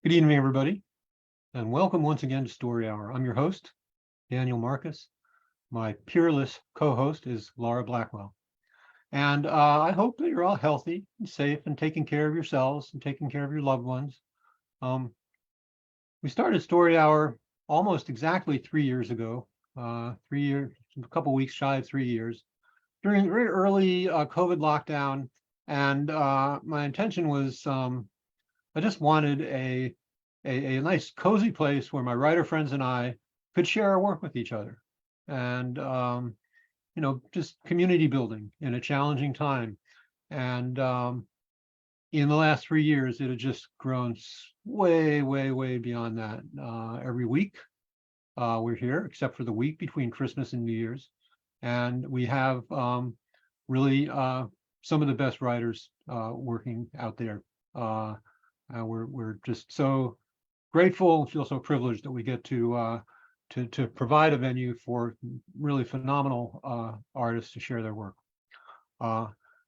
Good evening, everybody, and welcome once again to Story Hour. I'm your host, Daniel Marcus. My peerless co-host is Laura Blackwell. And I hope that you're all healthy and safe and taking care of yourselves and taking care of your loved ones. We started Story Hour almost exactly 3 years ago, a couple weeks shy of 3 years, during a very early COVID lockdown. And my intention was I just wanted a nice cozy place where my writer friends and I could share our work with each other, and just community building in a challenging time. And in the last 3 years, it had just grown way beyond that. Every week we're here, except for the week between Christmas and New Year's, and we have really some of the best writers working out there. We're just so grateful and feel so privileged that we get to provide a venue for really phenomenal artists to share their work.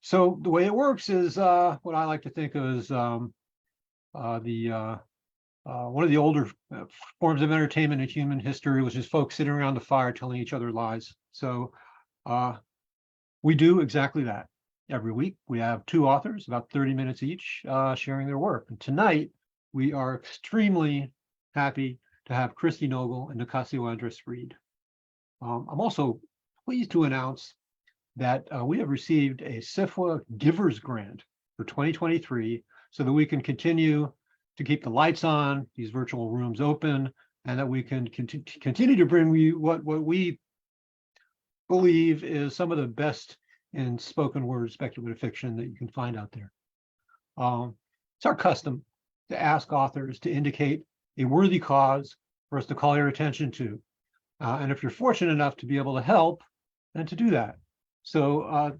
So the way it works is what I like to think of as one of the older forms of entertainment in human history, which is folks sitting around the fire telling each other lies. So we do exactly that. Every week we have two authors, about 30 minutes each, sharing their work. And tonight we are extremely happy to have Christi Nogle and Nicasio Andrés Reed. I'm also pleased to announce that we have received a SIFWA Givers Grant for 2023 so that we can continue to keep the lights on, these virtual rooms open, and that we can continue to bring you what we believe is some of the best in spoken word speculative fiction that you can find out there. It's our custom to ask authors to indicate a worthy cause for us to call your attention to. And if you're fortunate enough to be able to help, then to do that. So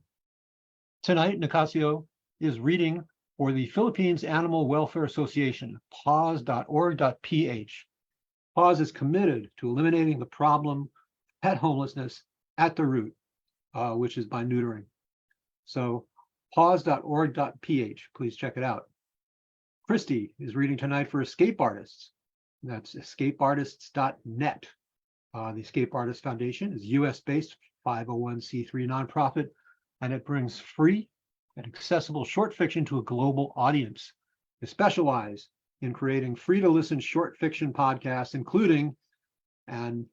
tonight, Nicasio is reading for the Philippines Animal Welfare Association, pause.org.ph. Pause is committed to eliminating the problem of pet homelessness at the root, which is by neutering. So pause.org.ph, please check it out. Christi is reading tonight for Escape Artists. That's escapeartists.net. The Escape Artists Foundation is US-based 501c3 nonprofit, and it brings free and accessible short fiction to a global audience. They specialize in creating free-to-listen short fiction podcasts, including, and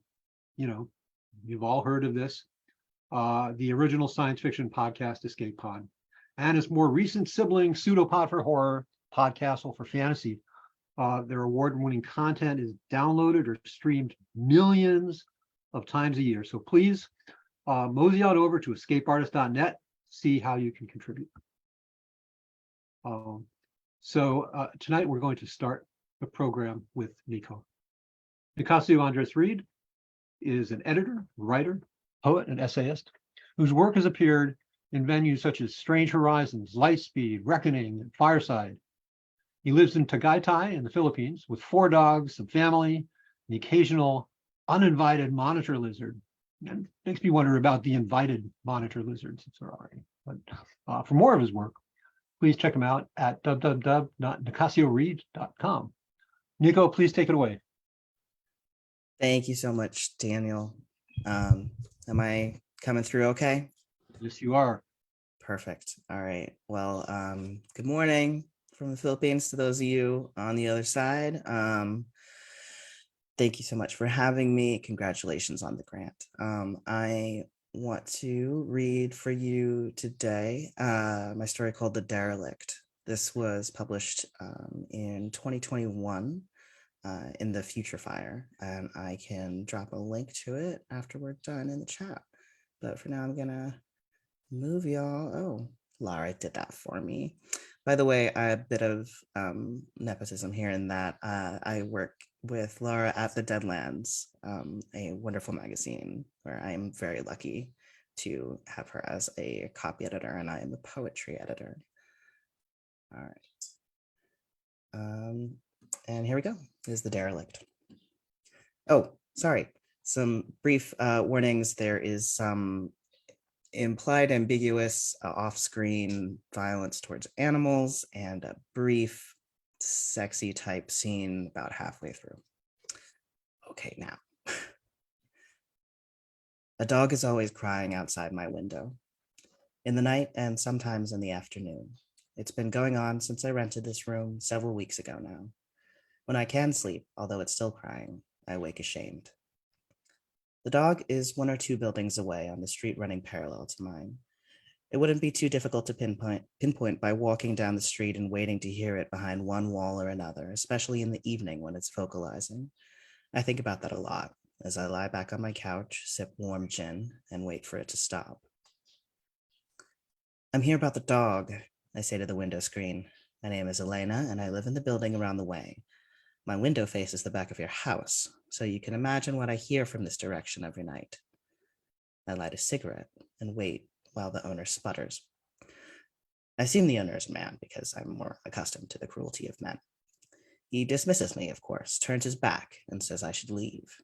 you've all heard of this, the original science fiction podcast Escape Pod, and its more recent sibling Pseudopod for Horror, Podcastle for Fantasy. Their award-winning content is downloaded or streamed millions of times a year. So please mosey on over to escapeartist.net, see how you can contribute. Tonight we're going to start the program with Nico. Nicasio Andrés Reed is an editor, writer, poet, and essayist whose work has appeared in venues such as Strange Horizons, Lightspeed, Reckoning, and Fireside. He lives in Tagaytay in the Philippines with 4 dogs, some family, and the occasional uninvited monitor lizard. And it makes me wonder about the invited monitor lizards. But for more of his work, please check him out at www.nicasioreed.com. Nico, please take it away. Thank you so much, Daniel. Am I coming through okay? Yes, you are. Perfect. All right. Well, good morning from the Philippines to those of you on the other side. Thank you so much for having me. Congratulations on the grant. I want to read for you today my story called The Derelict. This was published in 2021 in the Future Fire, and I can drop a link to it after we're done in the chat. But for now, I'm gonna move y'all. Oh, Laura did that for me. By the way, a bit of nepotism here in that I work with Laura at the Deadlands, a wonderful magazine where I am very lucky to have her as a copy editor, and I am the poetry editor. All right. And here we go. This is The Derelict. Oh, sorry. Some brief warnings. There is some implied ambiguous off-screen violence towards animals and a brief sexy type scene about halfway through. Okay, now. A dog is always crying outside my window, in the night and sometimes in the afternoon. It's been going on since I rented this room several weeks ago now. When I can sleep, although it's still crying, I wake ashamed. The dog is 1 or 2 buildings away on the street running parallel to mine. It wouldn't be too difficult to pinpoint by walking down the street and waiting to hear it behind one wall or another, especially in the evening when it's vocalizing. I think about that a lot as I lie back on my couch, sip warm gin, and wait for it to stop. I'm here about the dog, I say to the window screen. My name is Elena, and I live in the building around the way. My window faces the back of your house, so you can imagine what I hear from this direction every night. I light a cigarette and wait while the owner sputters. I assume the owner is a man because I'm more accustomed to the cruelty of men. He dismisses me, of course, turns his back, and says I should leave.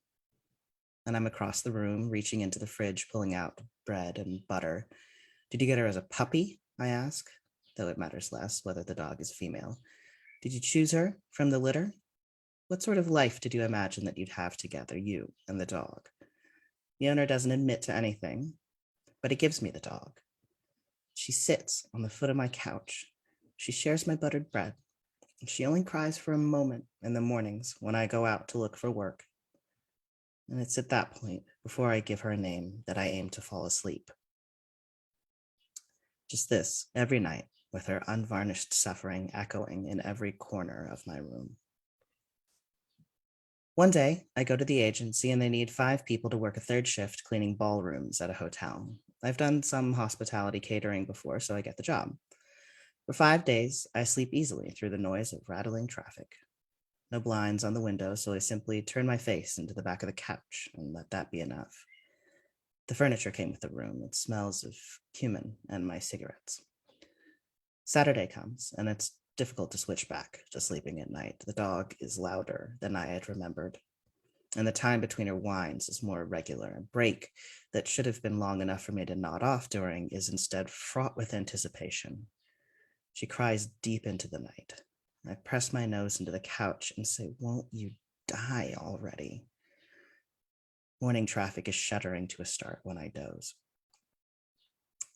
And I'm across the room, reaching into the fridge, pulling out bread and butter. Did you get her as a puppy? I ask, though it matters less whether the dog is female. Did you choose her from the litter? What sort of life did you imagine that you'd have together, you and the dog? The owner doesn't admit to anything, but he gives me the dog. She sits on the foot of my couch. She shares my buttered bread. She only cries for a moment in the mornings when I go out to look for work. And it's at that point, before I give her a name, that I aim to fall asleep. Just this, every night, with her unvarnished suffering echoing in every corner of my room. One day, I go to the agency and they need 5 people to work a 3rd shift cleaning ballrooms at a hotel. I've done some hospitality catering before, so I get the job. For 5 days, I sleep easily through the noise of rattling traffic. No blinds on the window, so I simply turn my face into the back of the couch and let that be enough. The furniture came with the room. It smells of cumin and my cigarettes. Saturday comes, and it's difficult to switch back to sleeping at night. The dog is louder than I had remembered, and the time between her whines is more irregular. A break that should have been long enough for me to nod off during is instead fraught with anticipation. She cries deep into the night. I press my nose into the couch and say, "Won't you die already?" Morning traffic is shuddering to a start when I doze.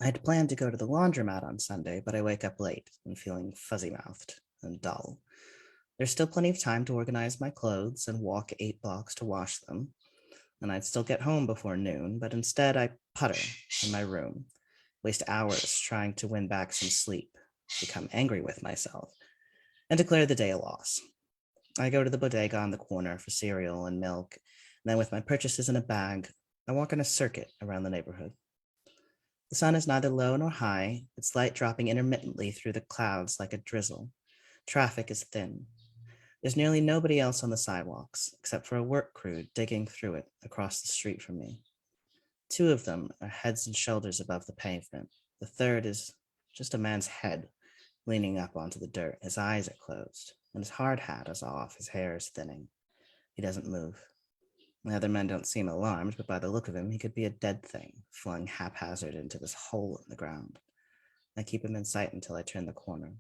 I had planned to go to the laundromat on Sunday, but I wake up late and feeling fuzzy-mouthed and dull. There's still plenty of time to organize my clothes and walk 8 blocks to wash them, and I'd still get home before noon, but instead I putter in my room, waste hours trying to win back some sleep, become angry with myself, and declare the day a loss. I go to the bodega on the corner for cereal and milk, and then with my purchases in a bag, I walk in a circuit around the neighborhood. The sun is neither low nor high, its light dropping intermittently through the clouds like a drizzle. Traffic is thin. There's nearly nobody else on the sidewalks, except for a work crew digging through it across the street from me. 2 of them are heads and shoulders above the pavement. The third is just a man's head leaning up onto the dirt. His eyes are closed, and his hard hat is off. His hair is thinning. He doesn't move. The other men don't seem alarmed, but by the look of him, he could be a dead thing, flung haphazard into this hole in the ground. I keep him in sight until I turn the corner.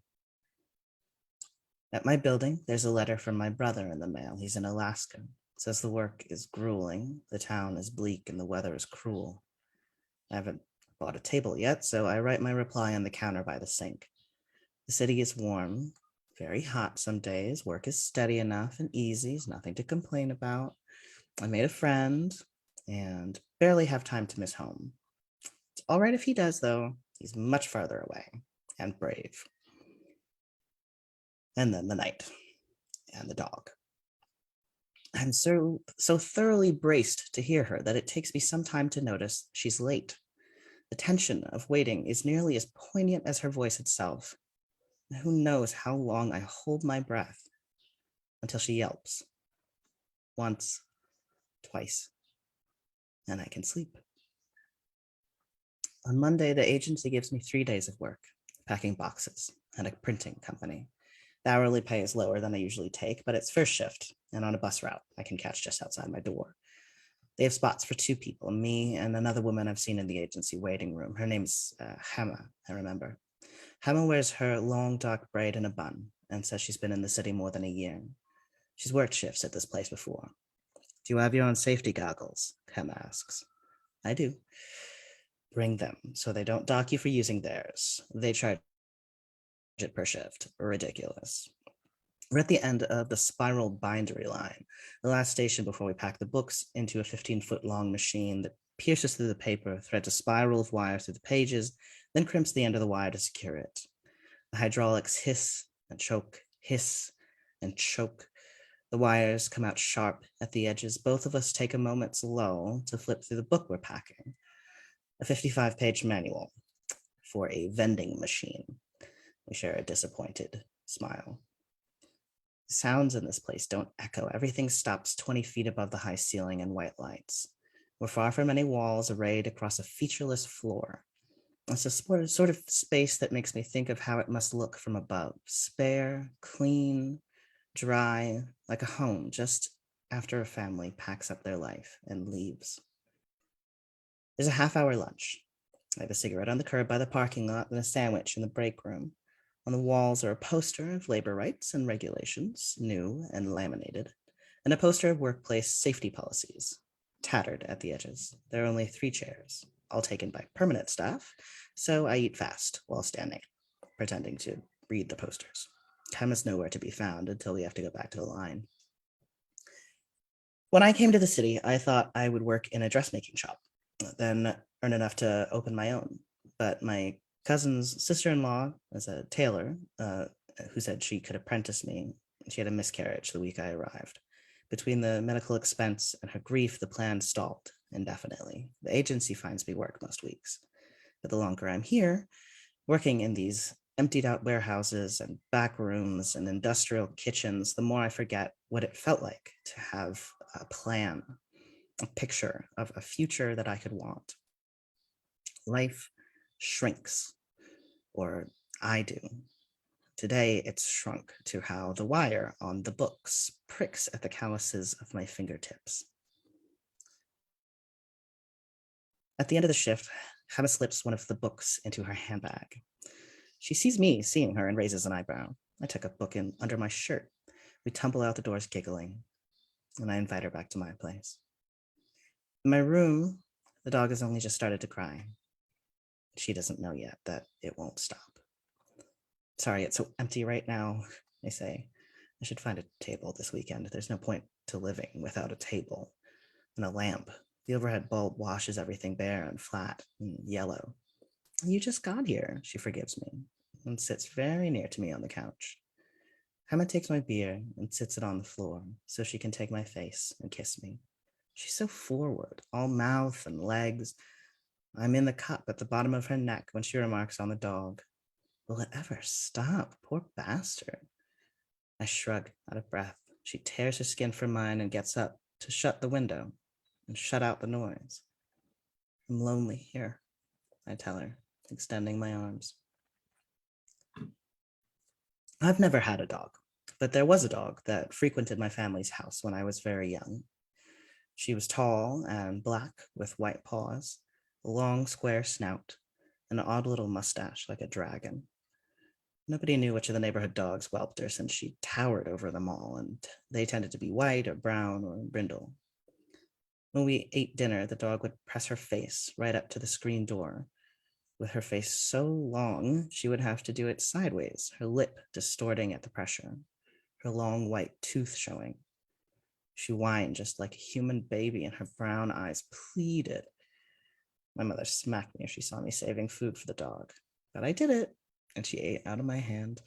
At my building, there's a letter from my brother in the mail. He's in Alaska. It says the work is grueling, the town is bleak, and the weather is cruel. I haven't bought a table yet, so I write my reply on the counter by the sink. The city is warm, very hot some days. Work is steady enough and easy, there's nothing to complain about. I made a friend and barely have time to miss home. It's all right if he does, though. He's much farther away and brave. And then the night and the dog. I'm so thoroughly braced to hear her that it takes me some time to notice she's late. The tension of waiting is nearly as poignant as her voice itself. And who knows how long I hold my breath until she yelps. Once, twice, and I can sleep. On Monday, the agency gives me 3 days of work, packing boxes at a printing company. The hourly pay is lower than I usually take, but it's first shift, and on a bus route I can catch just outside my door. They have spots for 2 people, me and another woman I've seen in the agency waiting room. Her name's Hema, I remember. Hema wears her long dark braid in a bun, and says she's been in the city more than a year. She's worked shifts at this place before. Do you have your own safety goggles? Chem asks. I do. Bring them so they don't dock you for using theirs. They charge it per shift. Ridiculous. We're at the end of the spiral bindery line, the last station before we pack the books into a 15-foot long machine that pierces through the paper, threads a spiral of wire through the pages, then crimps the end of the wire to secure it. The hydraulics hiss and choke, hiss and choke. The wires come out sharp at the edges. Both of us take a moment's lull to flip through the book we're packing. A 55-page manual for a vending machine. We share a disappointed smile. Sounds in this place don't echo. Everything stops 20 feet above the high ceiling and white lights. We're far from any walls arrayed across a featureless floor. It's a sort of space that makes me think of how it must look from above. Spare, clean, dry, like a home just after a family packs up their life and leaves. There's a half-hour lunch. I have a cigarette on the curb by the parking lot and a sandwich in the break room. On the walls are a poster of labor rights and regulations, new and laminated, and a poster of workplace safety policies, tattered at the edges. There are only 3 chairs, all taken by permanent staff, so I eat fast while standing, pretending to read the posters. Time is nowhere to be found until we have to go back to the line. When I came to the city, I thought I would work in a dressmaking shop, then earn enough to open my own. But my cousin's sister-in-law is a tailor who said she could apprentice me. She had a miscarriage the week I arrived. Between the medical expense and her grief, the plan stalled indefinitely. The agency finds me work most weeks. But the longer I'm here, working in these emptied out warehouses and back rooms and industrial kitchens, the more I forget what it felt like to have a plan, a picture of a future that I could want. Life shrinks, or I do. Today, it's shrunk to how the wire on the books pricks at the calluses of my fingertips. At the end of the shift, Hannah slips one of the books into her handbag. She sees me seeing her and raises an eyebrow. I tuck a book in under my shirt. We tumble out the doors giggling, and I invite her back to my place. In my room, the dog has only just started to cry. She doesn't know yet that it won't stop. Sorry, it's so empty right now, I say. I should find a table this weekend. There's no point to living without a table and a lamp. The overhead bulb washes everything bare and flat and yellow. You just got here, she forgives me, and sits very near to me on the couch. Emma takes my beer and sits it on the floor so she can take my face and kiss me. She's so forward, all mouth and legs. I'm in the cup at the bottom of her neck when she remarks on the dog. Will it ever stop? Poor bastard. I shrug, out of breath. She tears her skin from mine and gets up to shut the window and shut out the noise. I'm lonely here, I tell her, extending my arms. I've never had a dog, but there was a dog that frequented my family's house when I was very young. She was tall and black with white paws, a long square snout, and an odd little mustache like a dragon. Nobody knew which of the neighborhood dogs whelped her since she towered over them all, and they tended to be white or brown or brindle. When we ate dinner, the dog would press her face right up to the screen door, with her face so long she would have to do it sideways, her lip distorting at the pressure, her long white tooth showing. She whined just like a human baby, and her brown eyes pleaded. My mother smacked me if she saw me saving food for the dog, but I did it, and she ate out of my hand.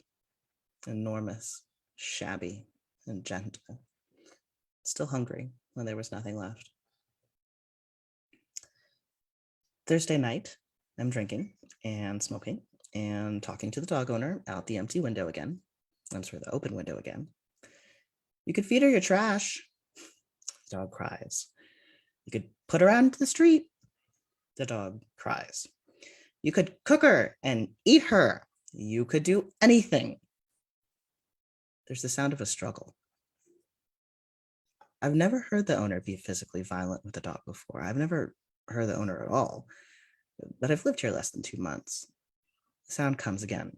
Enormous, shabby, and gentle. Still hungry when there was nothing left. Thursday night, I'm drinking and smoking and talking to the dog owner out the empty window again. I'm sorry, the open window again. You could feed her your trash. The dog cries. You could put her out into the street. The dog cries. You could cook her and eat her. You could do anything. There's the sound of a struggle. I've never heard the owner be physically violent with the dog before. I've never heard the owner at all, but I've lived here less than 2 months. The sound comes again,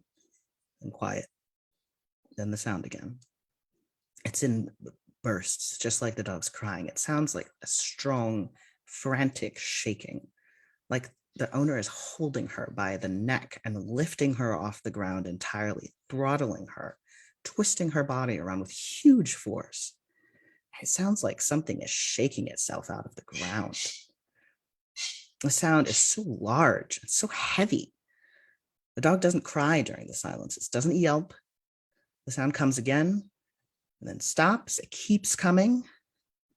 and quiet, then the sound again. It's in bursts, just like the dog's crying. It sounds like a strong, frantic shaking, like the owner is holding her by the neck and lifting her off the ground entirely, throttling her, twisting her body around with huge force. It sounds like something is shaking itself out of the ground. The sound is so large and so heavy. The dog doesn't cry during the silences, doesn't yelp. The sound comes again and then stops. It keeps coming.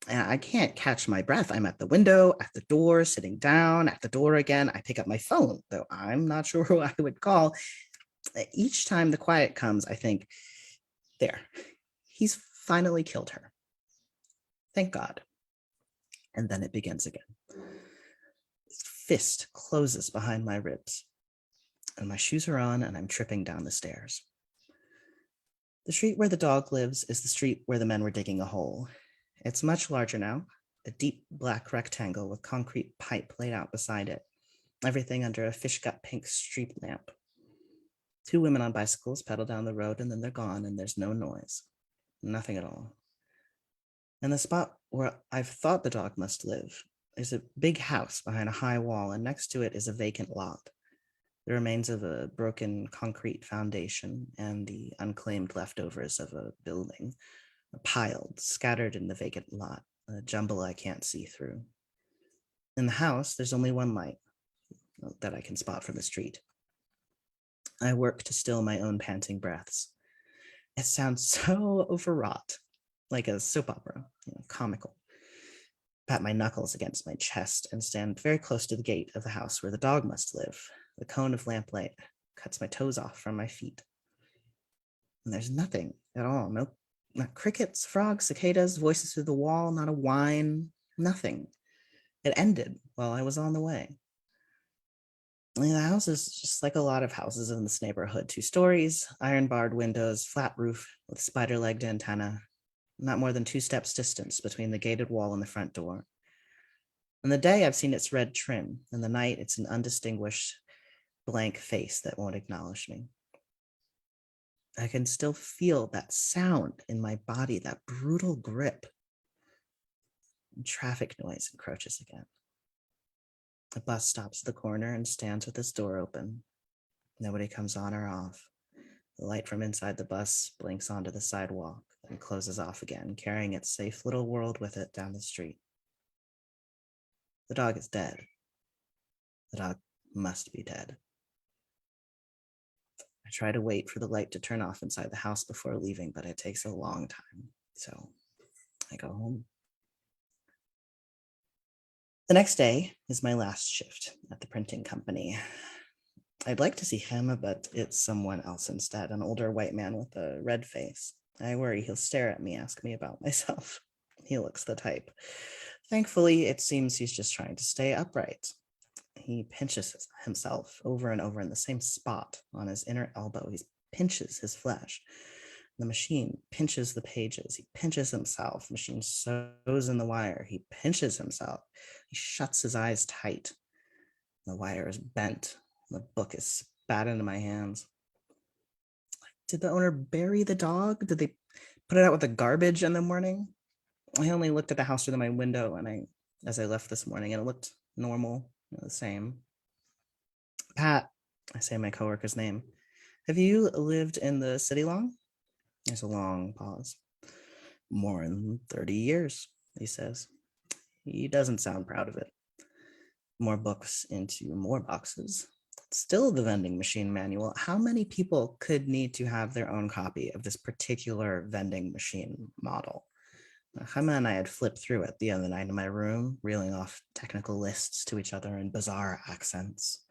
And I can't catch my breath. I'm at the window, at the door, sitting down, at the door again. I pick up my phone, though I'm not sure who I would call. Each time the quiet comes, I think, there, he's finally killed her. Thank God. And then it begins again. His fist closes behind my ribs, and my shoes are on, and I'm tripping down the stairs. The street where the dog lives is the street where the men were digging a hole. It's much larger now, a deep black rectangle with concrete pipe laid out beside it, everything under a fish-gut pink street lamp. 2 women on bicycles pedal down the road, and then they're gone, and there's no noise. Nothing at all. And the spot where I've thought the dog must live is a big house behind a high wall, and next to it is a vacant lot. The remains of a broken concrete foundation and the unclaimed leftovers of a building are piled, scattered in the vacant lot, a jumble I can't see through. In the house, there's only one light that I can spot from the street. I work to still my own panting breaths. It sounds so overwrought, like a soap opera, comical. Pat my knuckles against my chest and stand very close to the gate of the house where the dog must live. The cone of lamplight cuts my toes off from my feet. And there's nothing at all. Nope. Not crickets, frogs, cicadas, voices through the wall, not a whine, nothing. It ended while I was on the way. And the house is just like a lot of houses in this neighborhood. 2 stories, iron-barred windows, flat roof with spider-legged antenna, not more than 2 steps distance between the gated wall and the front door. In the day, I've seen its red trim. In the night, it's an undistinguished blank face that won't acknowledge me. I can still feel that sound in my body, that brutal grip. And traffic noise encroaches again. The bus stops at the corner and stands with its door open. Nobody comes on or off. The light from inside the bus blinks onto the sidewalk and closes off again, carrying its safe little world with it down the street. The dog is dead. The dog must be dead. I try to wait for the light to turn off inside the house before leaving, but it takes a long time, so I go home. The next day is my last shift at the printing company. I'd like to see him, but it's someone else instead, an older white man with a red face. I worry he'll stare at me, ask me about myself. He looks the type. Thankfully, it seems he's just trying to stay upright. He pinches himself over and over in the same spot on his inner elbow. He pinches his flesh. The machine pinches the pages. He pinches himself. Machine sews in the wire. He pinches himself. He shuts his eyes tight. The wire is bent. The book is spat into my hands. Did the owner bury the dog? Did they put it out with the garbage in the morning? I only looked at the house through my window as I left this morning, and it looked normal, the same. Pat, I say my coworker's name. Have you lived in the city long? There's a long pause. More than 30 years, he says. He doesn't sound proud of it. More books into more boxes. Still the vending machine manual. How many people could need to have their own copy of this particular vending machine model? Hema and I had flipped through it the other night in my room, reeling off technical lists to each other in bizarre accents.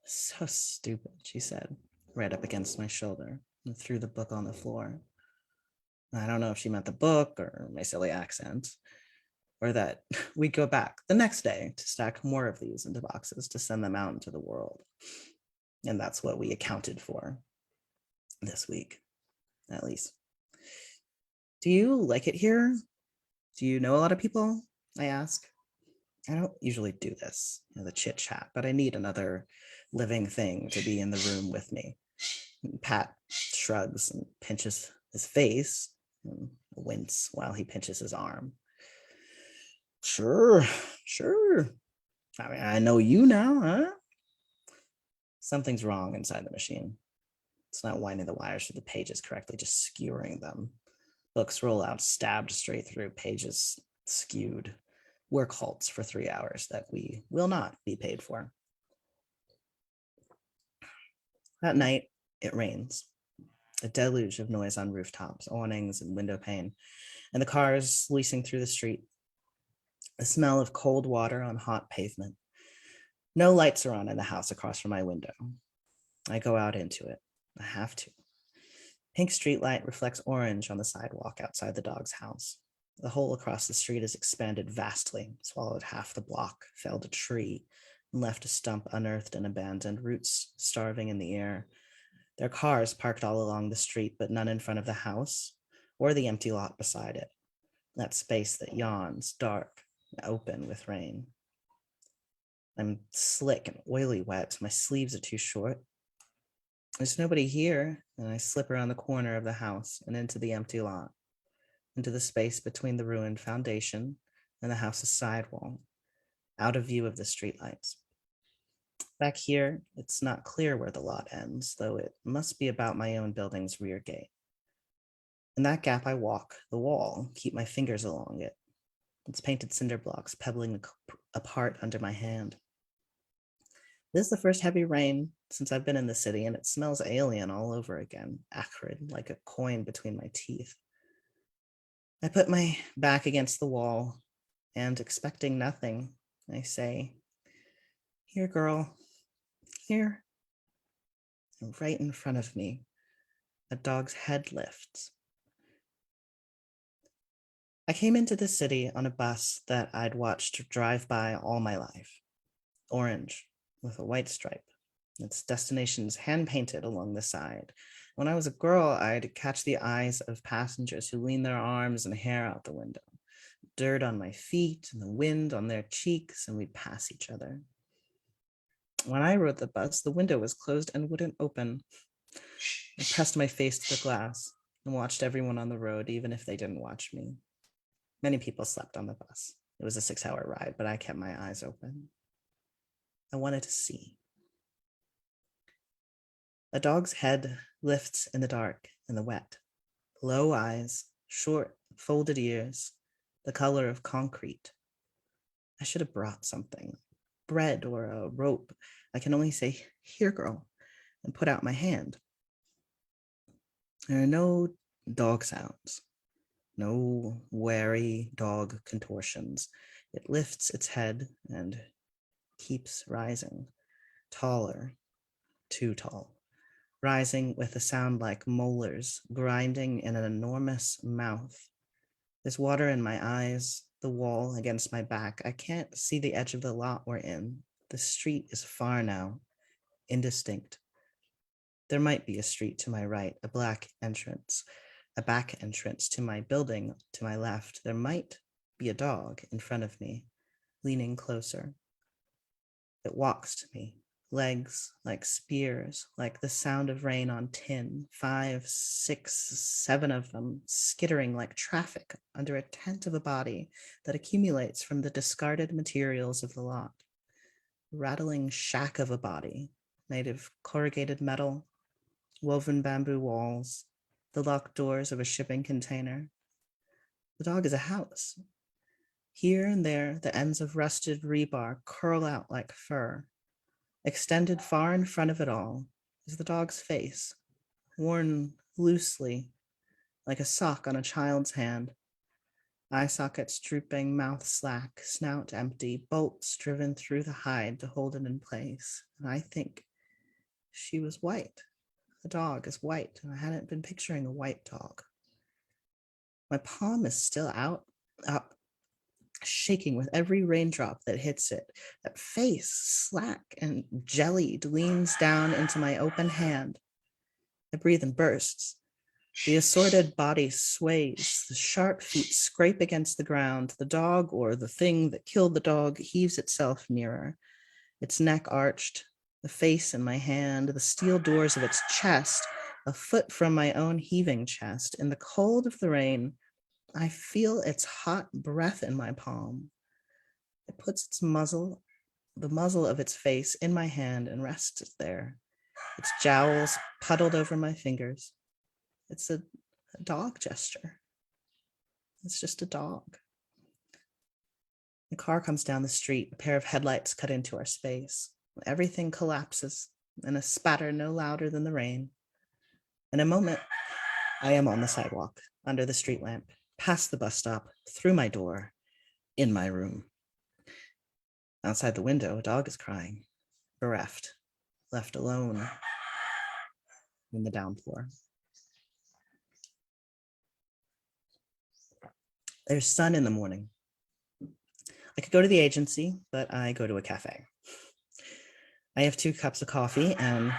So stupid, she said, right up against my shoulder, and threw the book on the floor. I don't know if she meant the book or my silly accent, or that we'd go back the next day to stack more of these into boxes to send them out into the world. And that's what we accounted for this week, at least. Do you like it here? Do you know a lot of people? I ask. I don't usually do this, the chit chat, but I need another living thing to be in the room with me. And Pat shrugs and pinches his face, and wince while he pinches his arm. Sure. I mean, I know you now, huh? Something's wrong inside the machine. It's not winding the wires through the pages correctly, just skewering them. Books roll out, stabbed straight through, pages skewed. Work halts for 3 hours that we will not be paid for. That night, it rains. A deluge of noise on rooftops, awnings, and window pane, and the cars leasing through the street. The smell of cold water on hot pavement. No lights are on in the house across from my window. I go out into it. I have to. Pink streetlight reflects orange on the sidewalk outside the dog's house. The hole across the street is expanded vastly, swallowed half the block, felled a tree, and left a stump unearthed and abandoned, roots starving in the air. There are cars parked all along the street, but none in front of the house or the empty lot beside it. That space that yawns, dark, open with rain. I'm slick and oily wet. My sleeves are too short. There's nobody here, and I slip around the corner of the house and into the empty lot, into the space between the ruined foundation and the house's sidewall, out of view of the streetlights. Back here, it's not clear where the lot ends, though it must be about my own building's rear gate. In that gap I walk, the wall, keep my fingers along it. Its painted cinder blocks pebbling apart under my hand. This is the first heavy rain since I've been in the city, and it smells alien all over again, acrid, like a coin between my teeth. I put my back against the wall, and expecting nothing, I say, "Here, girl, here." And right in front of me, a dog's head lifts. I came into the city on a bus that I'd watched drive by all my life. Orange, with a white stripe. Its destination's hand-painted along the side. When I was a girl, I'd catch the eyes of passengers who lean their arms and hair out the window. Dirt on my feet and the wind on their cheeks, and we'd pass each other. When I rode the bus, the window was closed and wouldn't open. I pressed my face to the glass and watched everyone on the road, even if they didn't watch me. Many people slept on the bus. It was a 6-hour ride, but I kept my eyes open. I wanted to see. A dog's head lifts in the dark and the wet. Low eyes, short, folded ears, the color of concrete. I should have brought something. Bread or a rope. I can only say, "Here, girl," and put out my hand. There are no dog sounds. No wary dog contortions. It lifts its head and keeps rising. Taller. Too tall. Rising with a sound like molars grinding in an enormous mouth. There's water in my eyes, the wall against my back. I can't see the edge of the lot we're in. The street is far now, indistinct. There might be a street to my right, a black entrance, a back entrance to my building to my left. There might be a dog in front of me, leaning closer. It walks to me. Legs like spears, like the sound of rain on tin, 5, 6, 7 of them, skittering like traffic under a tent of a body that accumulates from the discarded materials of the lot. Rattling shack of a body, made of corrugated metal, woven bamboo walls, the locked doors of a shipping container. The dog is a house. Here and there, the ends of rusted rebar curl out like fur. Extended far in front of it all is the dog's face, worn loosely, like a sock on a child's hand. Eye sockets drooping, mouth slack, snout empty, bolts driven through the hide to hold it in place. And I think she was white. The dog is white, and I hadn't been picturing a white dog. My palm is still up, shaking with every raindrop that hits it. That face, slack and jellied, leans down into my open hand. I breathe in bursts. The assorted body sways. The sharp feet scrape against the ground. The dog, or the thing that killed the dog, heaves itself nearer. Its neck arched, the face in my hand, the steel doors of its chest A foot from my own heaving chest, in the cold of the rain, I feel its hot breath in my palm. It puts the muzzle of its face in my hand and rests there, its jowls puddled over my fingers. It's a dog gesture. It's just a dog. The car comes down the street, a pair of headlights cut into our space. Everything collapses in a spatter no louder than the rain. In a moment, I am on the sidewalk, under the street lamp, past the bus stop, through my door, in my room. Outside the window, a dog is crying, bereft, left alone in the downpour. There's sun in the morning. I could go to the agency, but I go to a cafe. I have 2 cups of coffee and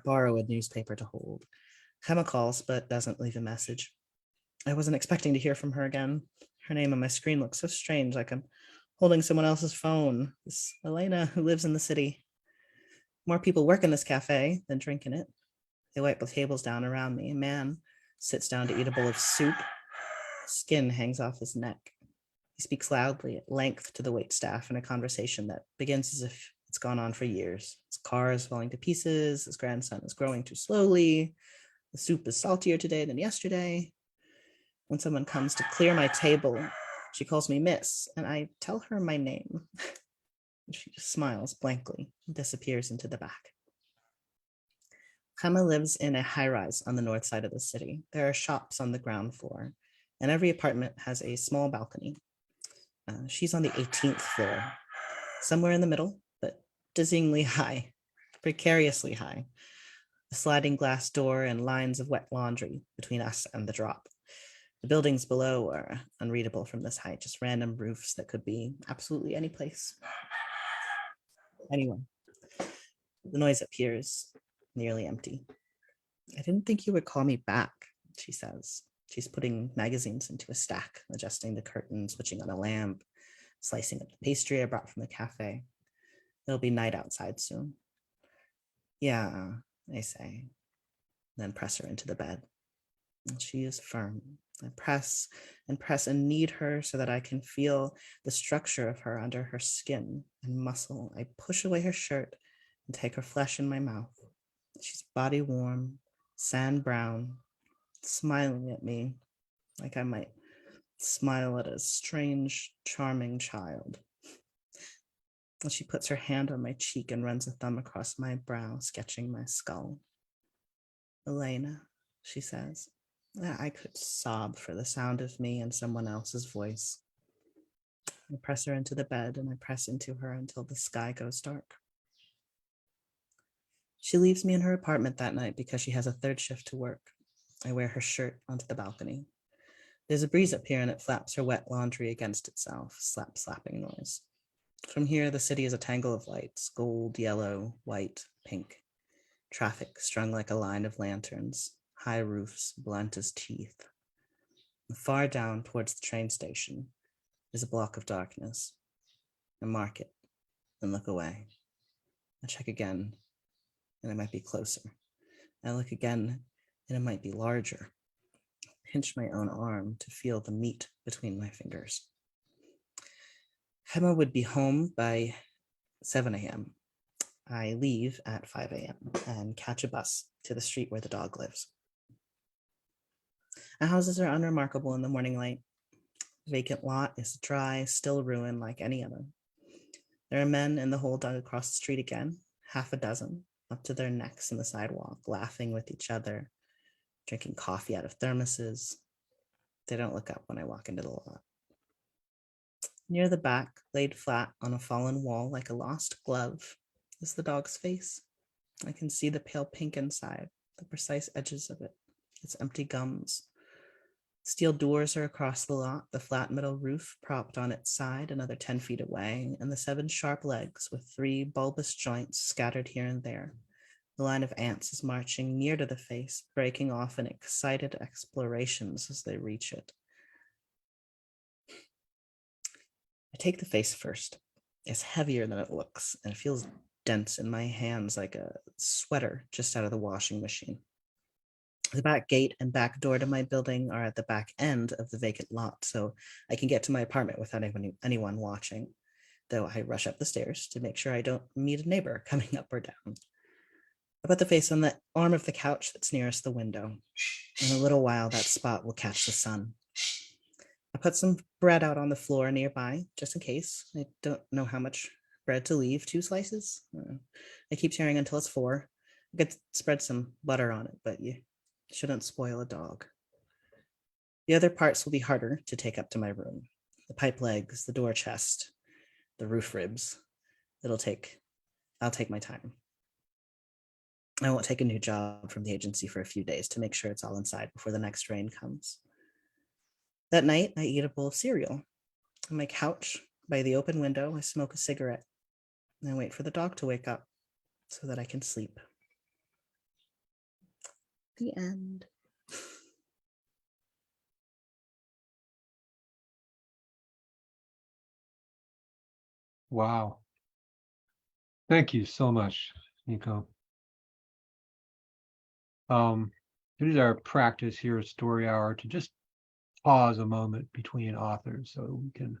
borrow a newspaper to hold. Gemma calls, but doesn't leave a message. I wasn't expecting to hear from her again. Her name on my screen looks so strange, like I'm holding someone else's phone. This Elena who lives in the city. More people work in this cafe than drink in it. They wipe the tables down around me. A man sits down to eat a bowl of soup. Skin hangs off his neck. He speaks loudly at length to the waitstaff in a conversation that begins as if it's gone on for years. His car is falling to pieces. His grandson is growing too slowly. The soup is saltier today than yesterday. When someone comes to clear my table, she calls me Miss, and I tell her my name. She just smiles blankly and disappears into the back. Gemma lives in a high-rise on the north side of the city. There are shops on the ground floor, and every apartment has a small balcony. She's on the 18th floor, somewhere in the middle, but dizzyingly high, precariously high. A sliding glass door and lines of wet laundry between us and the drop. The buildings below are unreadable from this height, just random roofs that could be absolutely any place. Anyway, the noise up here is nearly empty. I didn't think you would call me back, she says. She's putting magazines into a stack, adjusting the curtain, switching on a lamp, slicing up the pastry I brought from the cafe. It'll be night outside soon. Yeah, I say, then press her into the bed. And she is firm. I press and knead her so that I can feel the structure of her under her skin and muscle. I push away her shirt and take her flesh in my mouth. She's body warm, sand brown, smiling at me like I might smile at a strange, charming child. And she puts her hand on my cheek and runs a thumb across my brow, sketching my skull. Elena, she says. I could sob for the sound of me and someone else's voice. I press her into the bed and I press into her until the sky goes dark. She leaves me in her apartment that night because she has a 3rd shift to work. I wear her shirt onto the balcony. There's a breeze up here and it flaps her wet laundry against itself, slapping noise. From here, the city is a tangle of lights, gold, yellow, white, pink. Traffic strung like a line of lanterns, high roofs blunt as teeth. Far down towards the train station is a block of darkness. I mark it and look away. I check again and it might be closer. I look again and it might be larger. Pinch my own arm to feel the meat between my fingers. Gemma would be home by 7 a.m. I leave at 5 a.m. and catch a bus to the street where the dog lives. The houses are unremarkable in the morning light. The vacant lot is a dry, still ruin like any other. There are men in the hole dug across the street again, 6 up to their necks in the sidewalk, laughing with each other, drinking coffee out of thermoses. They don't look up when I walk into the lot. Near the back, laid flat on a fallen wall like a lost glove, is the dog's face. I can see the pale pink inside, the precise edges of it, its empty gums. Steel doors are across the lot, the flat metal roof propped on its side another 10 feet away, and the 7 sharp legs with 3 bulbous joints scattered here and there. The line of ants is marching near to the face, breaking off in excited explorations as they reach it. I take the face first. It's heavier than it looks, and it feels dense in my hands like a sweater just out of the washing machine. The back gate and back door to my building are at the back end of the vacant lot, so I can get to my apartment without anyone watching, though I rush up the stairs to make sure I don't meet a neighbor coming up or down. I put the face on the arm of the couch that's nearest the window. In a little while, that spot will catch the sun. I put some bread out on the floor nearby, just in case. I don't know how much bread to leave. 2 slices? I keep tearing until it's 4. I could spread some butter on it, but you shouldn't spoil a dog. The other parts will be harder to take up to my room. The pipe legs, the door chest, the roof ribs. I'll take my time. I won't take a new job from the agency for a few days to make sure it's all inside before the next rain comes. That night, I eat a bowl of cereal. On my couch, by the open window, I smoke a cigarette. And I wait for the dog to wake up so that I can sleep. The end. Wow. Thank you so much, Nico. It is our practice here at Story Hour to just pause a moment between authors so we can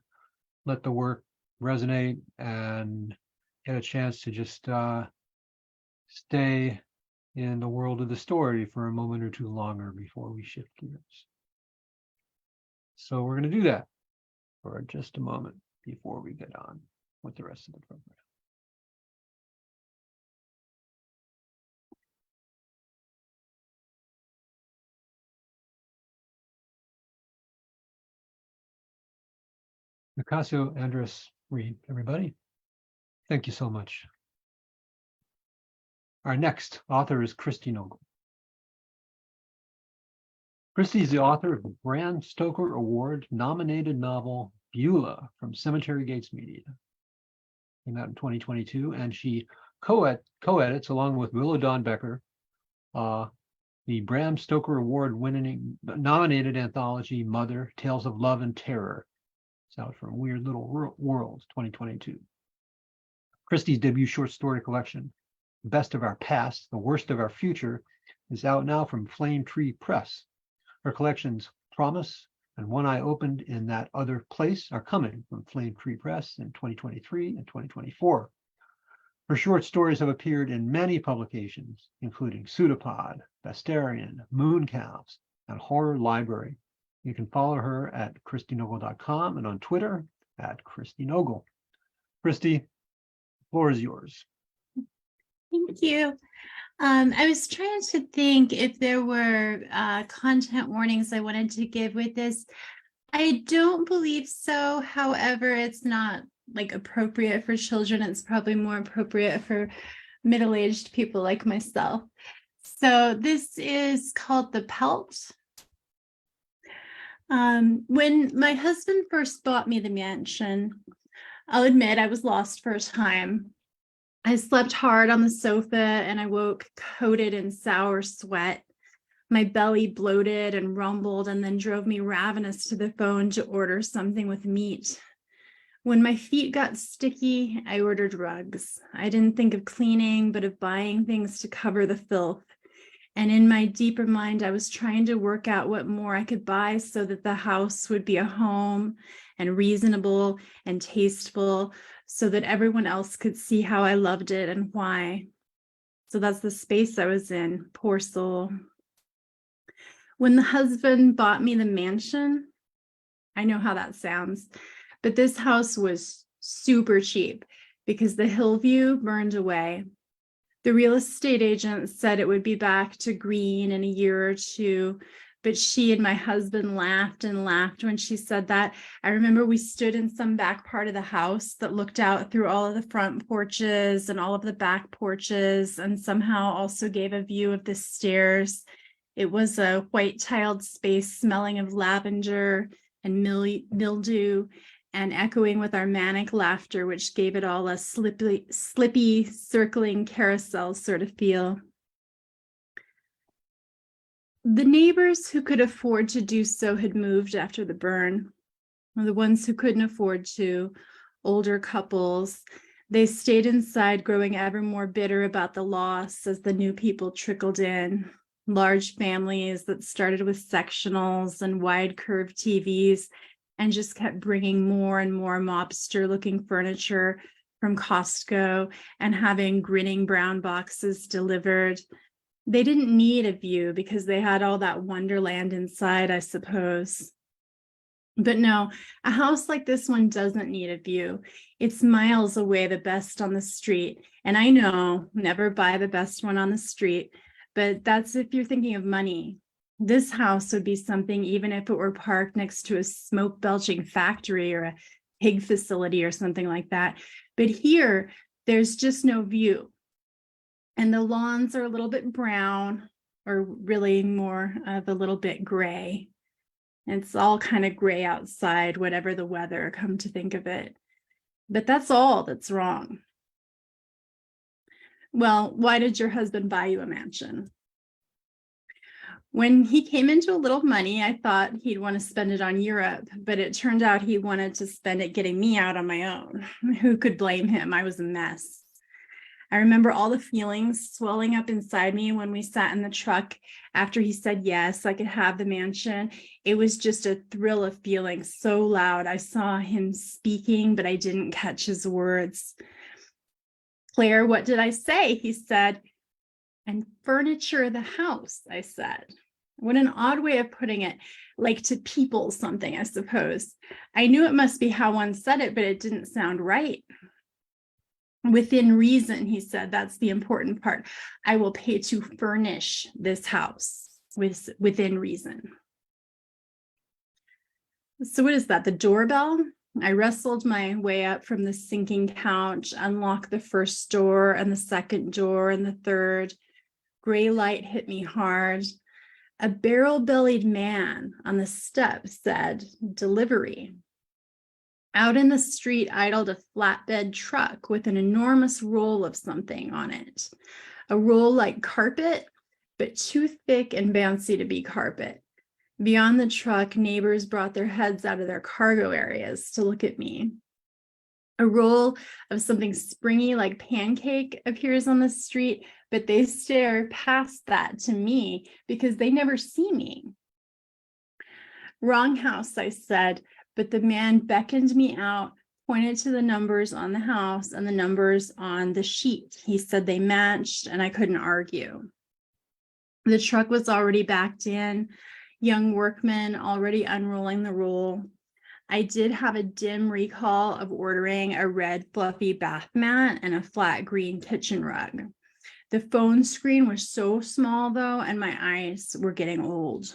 let the work resonate and get a chance to just stay in the world of the story for a moment or two longer before we shift gears. So we're going to do that for just a moment before we get on with the rest of the program. Nicasio Andrés Reed, everybody. Thank you so much. Our next author is Christi Nogle. Christi is the author of the Bram Stoker Award nominated novel Beulah from Cemetery Gates Media. Came out in 2022, and she co-edits along with Willow Dawn Becker the Bram Stoker Award winning nominated anthology Mother, Tales of Love and Terror. It's out from Weird Little Worlds 2022. Christie's debut short story collection, Best of Our Past, The Worst of Our Future, is out now from Flame Tree Press. Her collections Promise and One Eye Opened in That Other Place are coming from Flame Tree Press in 2023 and 2024. Her short stories have appeared in many publications, including Pseudopod, Bastarian, Mooncows, and Horror Library. You can follow her at christinogle.com and on Twitter at Christi Nogle. Christi, the floor is yours. Thank you. I was trying to think if there were content warnings I wanted to give with this. I don't believe so. However, it's not like appropriate for children. It's probably more appropriate for middle-aged people like myself. So this is called The Pelt. When my husband first bought me the mansion, I'll admit I was lost for a time. I slept hard on the sofa and I woke coated in sour sweat. My belly bloated and rumbled and then drove me ravenous to the phone to order something with meat. When my feet got sticky, I ordered rugs. I didn't think of cleaning, but of buying things to cover the filth. And in my deeper mind, I was trying to work out what more I could buy so that the house would be a home and reasonable and tasteful, so that everyone else could see how I loved it and why. So that's the space I was in, poor soul. When the husband bought me the mansion, I know how that sounds, but this house was super cheap because the Hillview burned away. The real estate agent said it would be back to green in a year or two, but she and my husband laughed and laughed when she said that. I remember we stood in some back part of the house that looked out through all of the front porches and all of the back porches, and somehow also gave a view of the stairs. It was a white tiled space smelling of lavender and mildew and echoing with our manic laughter, which gave it all a slippy, circling carousel sort of feel. The neighbors who could afford to do so had moved after the burn. The ones who couldn't afford to, older couples, they stayed inside, growing ever more bitter about the loss as the new people trickled in. large families that started with sectionals and wide curved TVs and just kept bringing more and more mobster looking furniture from Costco and having grinning brown boxes delivered. They didn't need a view because they had all that wonderland inside, I suppose. But no, a house like this one doesn't need a view. It's miles away, the best on the street. And I know, never buy the best one on the street, but that's if you're thinking of money. This house would be something even if it were parked next to a smoke belching factory or a pig facility or something like that. But here, there's just no view. And the lawns are a little bit brown, or really more of a little bit gray. It's all kind of gray outside, whatever the weather, come to think of it. But that's all that's wrong. Well, why did your husband buy you a mansion? When he came into a little money, I thought he'd want to spend it on Europe, but it turned out he wanted to spend it getting me out on my own. Who could blame him? I was a mess. I remember all the feelings swelling up inside me when we sat in the truck after he said yes, I could have the mansion. It was just a thrill of feeling so loud. I saw him speaking, but I didn't catch his words. Claire, what did I say? He said. And furniture the house, I said. What an odd way of putting it, like to people something, I suppose. I knew it must be how one said it, but it didn't sound right. Within reason, he said, that's the important part. I will pay to furnish this house within reason. So what is that, the doorbell? I wrestled my way up from the sinking couch, unlocked the first door and the second door and the third. Gray light hit me hard. A barrel-bellied man on the step said, delivery. Out in the street idled a flatbed truck with an enormous roll of something on it. A roll like carpet, but too thick and bouncy to be carpet. Beyond the truck, neighbors brought their heads out of their cargo areas to look at me. A roll of something springy like pancake appears on the street, but they stare past that to me because they never see me. Wrong house, I said, but the man beckoned me out, pointed to the numbers on the house and the numbers on the sheet. He said they matched, and I couldn't argue. The truck was already backed in, young workmen already unrolling the roll. I did have a dim recall of ordering a red fluffy bath mat and a flat green kitchen rug. The phone screen was so small though, and my eyes were getting old.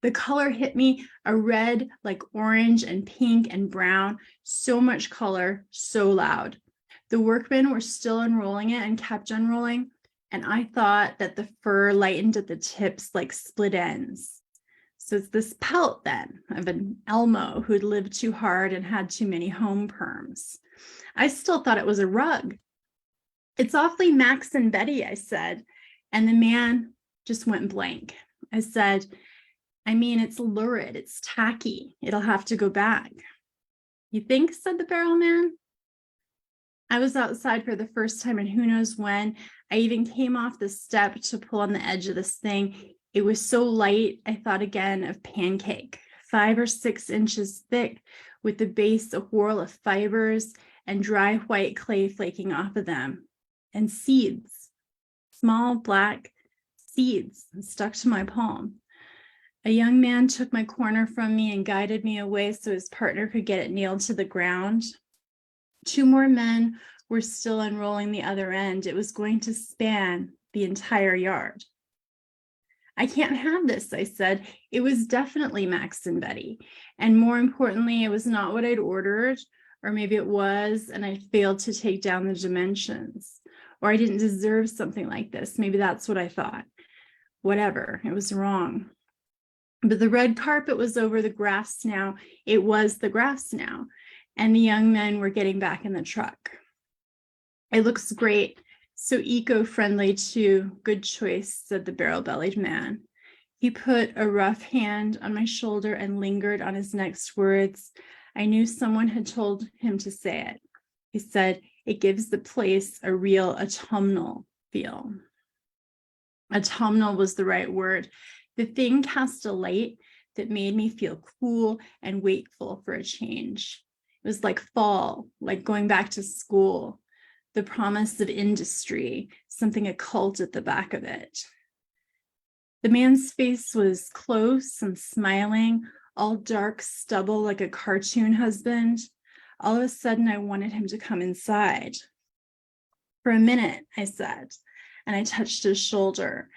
The color hit me, a red like orange and pink and brown, so much color, so loud. The workmen were still unrolling it and kept unrolling, and I thought that the fur lightened at the tips like split ends. So it's this pelt then of an Elmo who'd lived too hard and had too many home perms. I still thought it was a rug. It's awfully Max and Betty, I said, and the man just went blank. I said, I mean, it's lurid, it's tacky, it'll have to go back. You think, said the barrel man. I was outside for the first time and who knows when. I even came off the step to pull on the edge of this thing. It was so light, I thought again of pancake, 5 or 6 inches thick, with the base a whorl of fibers and dry white clay flaking off of them, and seeds, small black seeds stuck to my palm. A young man took my corner from me and guided me away so his partner could get it nailed to the ground. 2 more men were still unrolling the other end. It was going to span the entire yard. I can't have this, I said. It was definitely Max and Betty. And more importantly, it was not what I'd ordered, or maybe it was, and I failed to take down the dimensions. Or I didn't deserve something like this. Maybe that's what I thought. Whatever, it was wrong. But the red carpet was over the grass now. It was the grass now. And the young men were getting back in the truck. It looks great. So eco-friendly too. Good choice, said the barrel-bellied man. He put a rough hand on my shoulder and lingered on his next words. I knew someone had told him to say it. He said, it gives the place a real autumnal feel. Autumnal was the right word. The thing cast a light that made me feel cool and wakeful for a change. It was like fall, like going back to school, the promise of industry, something occult at the back of it. The man's face was close and smiling, all dark stubble like a cartoon husband. All of a sudden, I wanted him to come inside. For a minute, I said, and I touched his shoulder.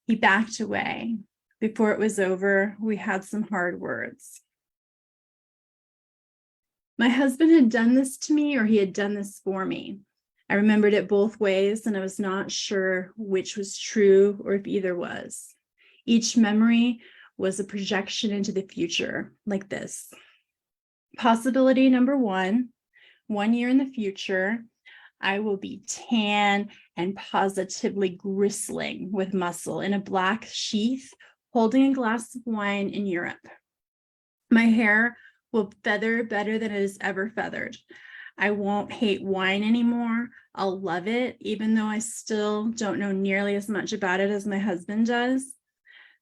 He backed away. Before it was over, we had some hard words. My husband had done this to me, or he had done this for me. I remembered it both ways, and I was not sure which was true or if either was. Each memory was a projection into the future, like this. Possibility number 1 year in the future, I will be tan and positively gristling with muscle in a black sheath, holding a glass of wine in Europe. My hair will feather better than it has ever feathered. I won't hate wine anymore. I'll love it, even though I still don't know nearly as much about it as my husband does.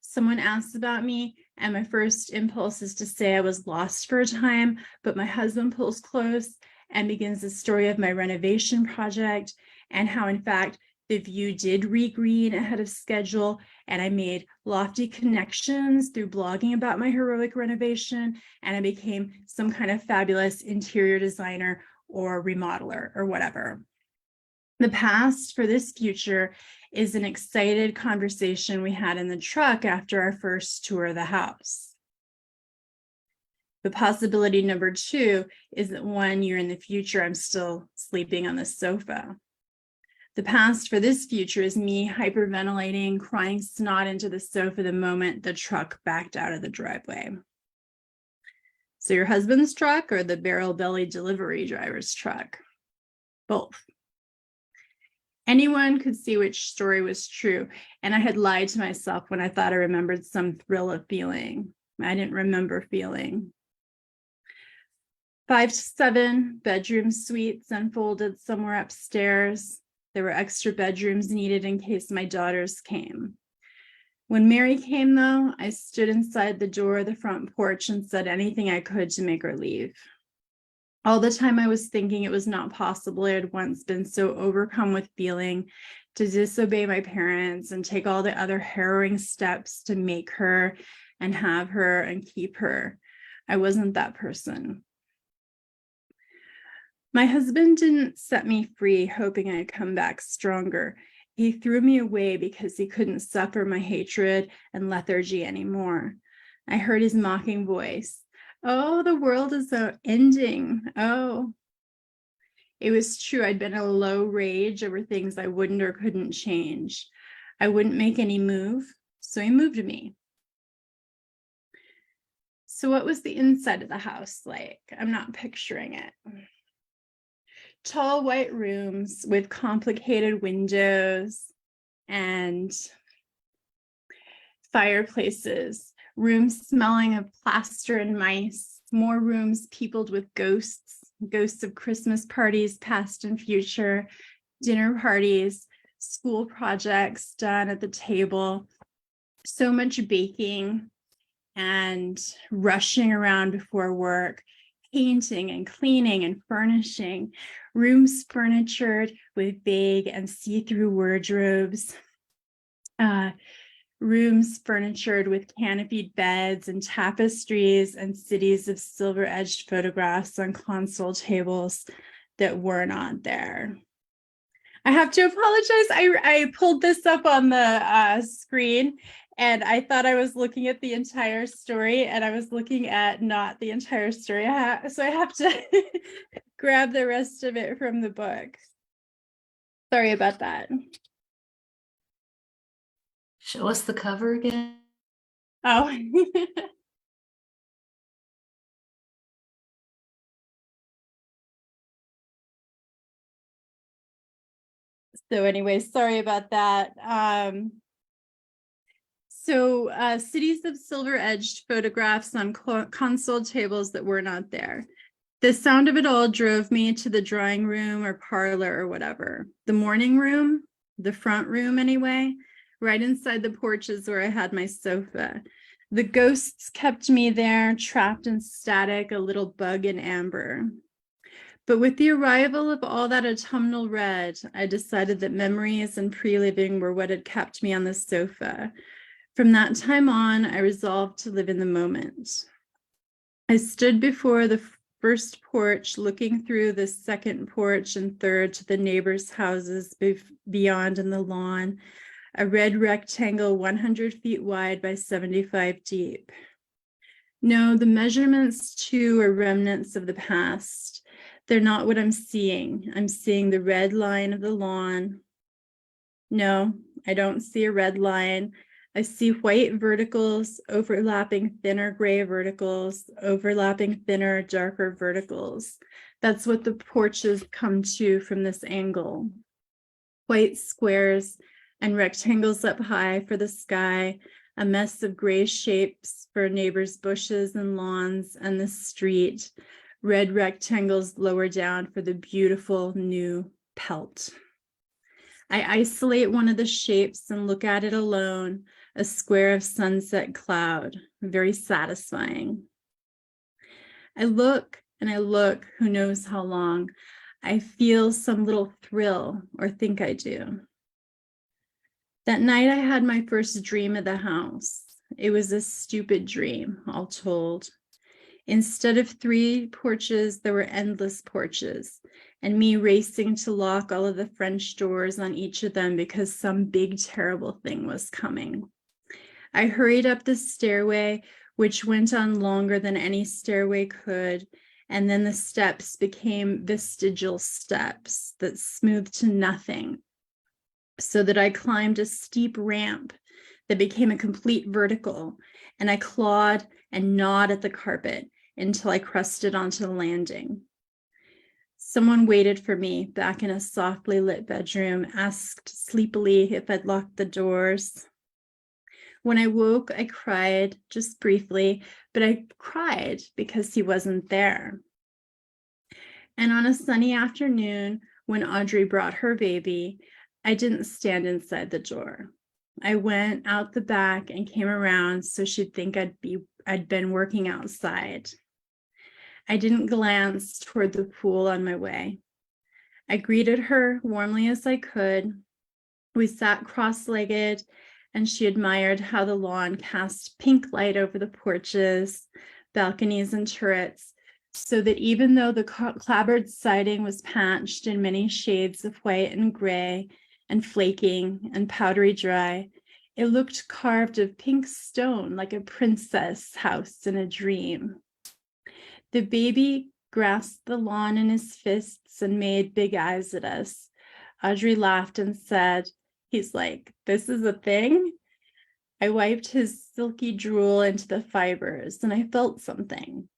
Someone asks about me, and my first impulse is to say I was lost for a time, but my husband pulls close and begins the story of my renovation project and how, in fact, the view did regreen ahead of schedule, and I made lofty connections through blogging about my heroic renovation, and I became some kind of fabulous interior designer or remodeler or whatever. The past for this future is an excited conversation we had in the truck after our first tour of the house. The possibility number 2 is that 1 year in the future, I'm still sleeping on the sofa. The past for this future is me hyperventilating, crying snot into the sofa the moment the truck backed out of the driveway. So your husband's truck or the barrel belly delivery driver's truck? Both. Anyone could see which story was true, and I had lied to myself when I thought I remembered some thrill of feeling. I didn't remember feeling. 5 to 7 bedroom suites unfolded somewhere upstairs. There were extra bedrooms needed in case my daughters came. When Mary came, though, I stood inside the door of the front porch and said anything I could to make her leave. All the time I was thinking it was not possible. I had once been so overcome with feeling to disobey my parents and take all the other harrowing steps to make her and have her and keep her. I wasn't that person. My husband didn't set me free hoping I'd come back stronger. He threw me away because he couldn't suffer my hatred and lethargy anymore. I heard his mocking voice. Oh, the world is ending. Oh. It was true. I'd been in a low rage over things I wouldn't or couldn't change. I wouldn't make any move, so he moved me. So what was the inside of the house like? I'm not picturing it. Tall white rooms with complicated windows and fireplaces, rooms smelling of plaster and mice, more rooms peopled with ghosts of Christmas parties, past and future, dinner parties, school projects done at the table, so much baking and rushing around before work, painting and cleaning and furnishing, rooms furnitured with vague and see-through wardrobes, rooms furnitured with canopied beds and tapestries and cities of silver-edged photographs on console tables that were not there. I have to apologize. I pulled this up on the screen and I thought I was looking at the entire story and I was looking at not the entire story. So I have to grab the rest of it from the book. Sorry about that. Show us the cover again. Oh. So anyway, sorry about that. Cities of silver-edged photographs on console tables that were not there. The sound of it all drove me to the drawing room or parlor or whatever. The morning room, the front room anyway, right inside the porches where I had my sofa. The ghosts kept me there, trapped in static, a little bug in amber. But with the arrival of all that autumnal red, I decided that memories and pre-living were what had kept me on the sofa. From that time on, I resolved to live in the moment. I stood before the first porch, looking through the second porch and third to the neighbors' houses beyond in the lawn, a red rectangle 100 feet wide by 75 deep. No, the measurements too are remnants of the past. They're not what I'm seeing. I'm seeing the red line of the lawn. No, I don't see a red line. I see white verticals overlapping thinner gray verticals, overlapping thinner, darker verticals. That's what the porches come to from this angle. White squares and rectangles up high for the sky, a mess of gray shapes for neighbors' bushes and lawns and the street, red rectangles lower down for the beautiful new Pelt. I isolate one of the shapes and look at it alone, a square of sunset cloud, very satisfying. I look and I look, who knows how long. I feel some little thrill, or think I do. That night I had my first dream of the house. It was a stupid dream, all told. Instead of 3 porches, there were endless porches, and me racing to lock all of the French doors on each of them because some big, terrible thing was coming. I hurried up the stairway, which went on longer than any stairway could, and then the steps became vestigial steps that smoothed to nothing, so that I climbed a steep ramp that became a complete vertical, and I clawed and gnawed at the carpet until I crusted onto the landing. Someone waited for me back in a softly lit bedroom, asked sleepily if I'd locked the doors. When I woke, I cried, just briefly, but I cried because he wasn't there. And on a sunny afternoon, when Audrey brought her baby, I didn't stand inside the door. I went out the back and came around so she'd think I'd been working outside. I didn't glance toward the pool on my way. I greeted her warmly as I could. We sat cross-legged, and she admired how the lawn cast pink light over the porches, balconies, and turrets, so that even though the clapboard siding was patched in many shades of white and gray and flaking and powdery dry, it looked carved of pink stone like a princess house in a dream. The baby grasped the lawn in his fists and made big eyes at us. Audrey laughed and said, "He's like, this is a thing?" I wiped his silky drool into the fibers, and I felt something.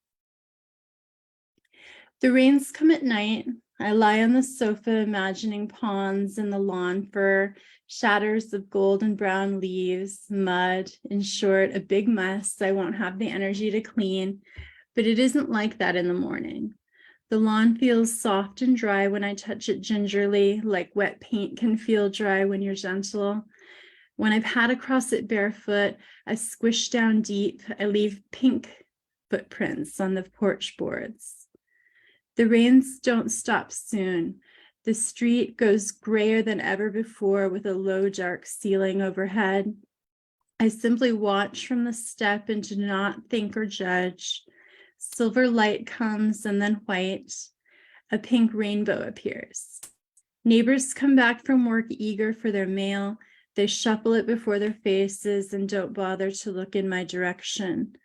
The rains come at night. I lie on the sofa imagining ponds in the lawn fur, shatters of golden brown leaves, mud, in short, a big mess I won't have the energy to clean, but it isn't like that in the morning. The lawn feels soft and dry when I touch it gingerly, like wet paint can feel dry when you're gentle. When I pat across it barefoot, I squish down deep. I leave pink footprints on the porch boards. The rains don't stop soon. The street goes grayer than ever before with a low, dark ceiling overhead. I simply watch from the step and do not think or judge. Silver light comes and then white. A pink rainbow appears. Neighbors come back from work eager for their mail. They shuffle it before their faces and don't bother to look in my direction.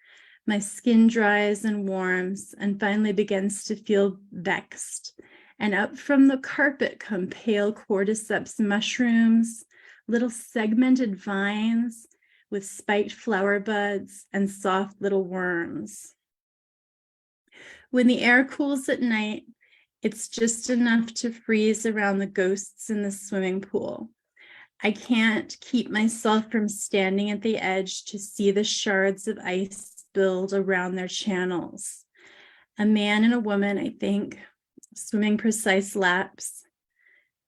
My skin dries and warms and finally begins to feel vexed. And up from the carpet come pale cordyceps mushrooms, little segmented vines with spiked flower buds and soft little worms. When the air cools at night, it's just enough to freeze around the ghosts in the swimming pool. I can't keep myself from standing at the edge to see the shards of ice build around their channels. A man and a woman, I think, swimming precise laps.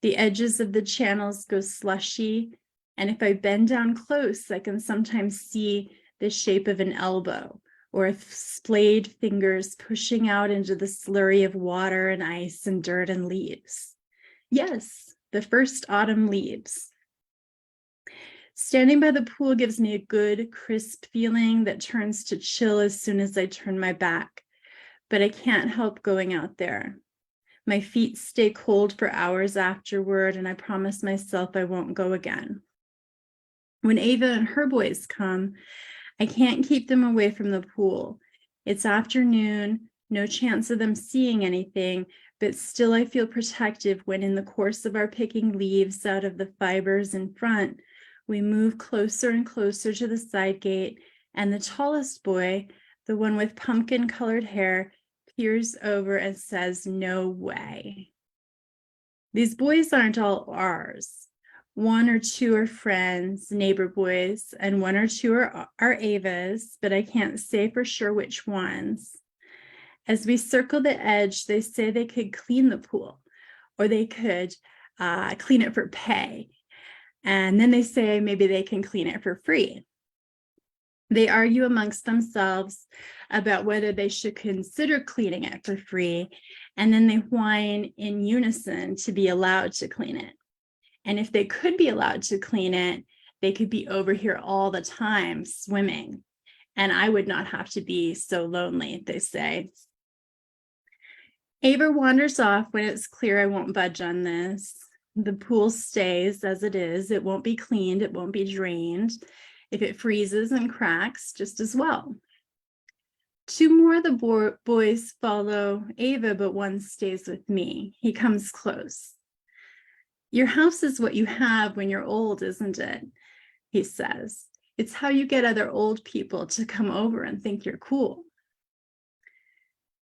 The edges of the channels go slushy, And if I bend down close, I can sometimes see the shape of an elbow or splayed fingers pushing out into the slurry of water and ice and dirt and leaves. Yes, the first autumn leaves. Standing by the pool gives me a good, crisp feeling that turns to chill as soon as I turn my back, but I can't help going out there. My feet stay cold for hours afterward, and I promise myself I won't go again. When Ava and her boys come, I can't keep them away from the pool. It's afternoon, no chance of them seeing anything, but still I feel protective when in the course of our picking leaves out of the fibers in front, we move closer and closer to the side gate, and the tallest boy, the one with pumpkin-colored hair, peers over and says, "No way." These boys aren't all ours. 1 or 2 are friends, neighbor boys, and 1 or 2 are Ava's, but I can't say for sure which ones. As we circle the edge, they say they could clean the pool, or they could clean it for pay. And then they say maybe they can clean it for free. They argue amongst themselves about whether they should consider cleaning it for free, and then they whine in unison to be allowed to clean it. And if they could be allowed to clean it, they could be over here all the time swimming, and I would not have to be so lonely, they say. Ava wanders off when it's clear I won't budge on this. The pool stays as it is. It won't be cleaned. It won't be drained. If it freezes and cracks, just as well. 2 more of the boys follow Ava, but 1 stays with me. He comes close. "Your house is what you have when you're old, isn't it?" he says. "It's how you get other old people to come over and think you're cool."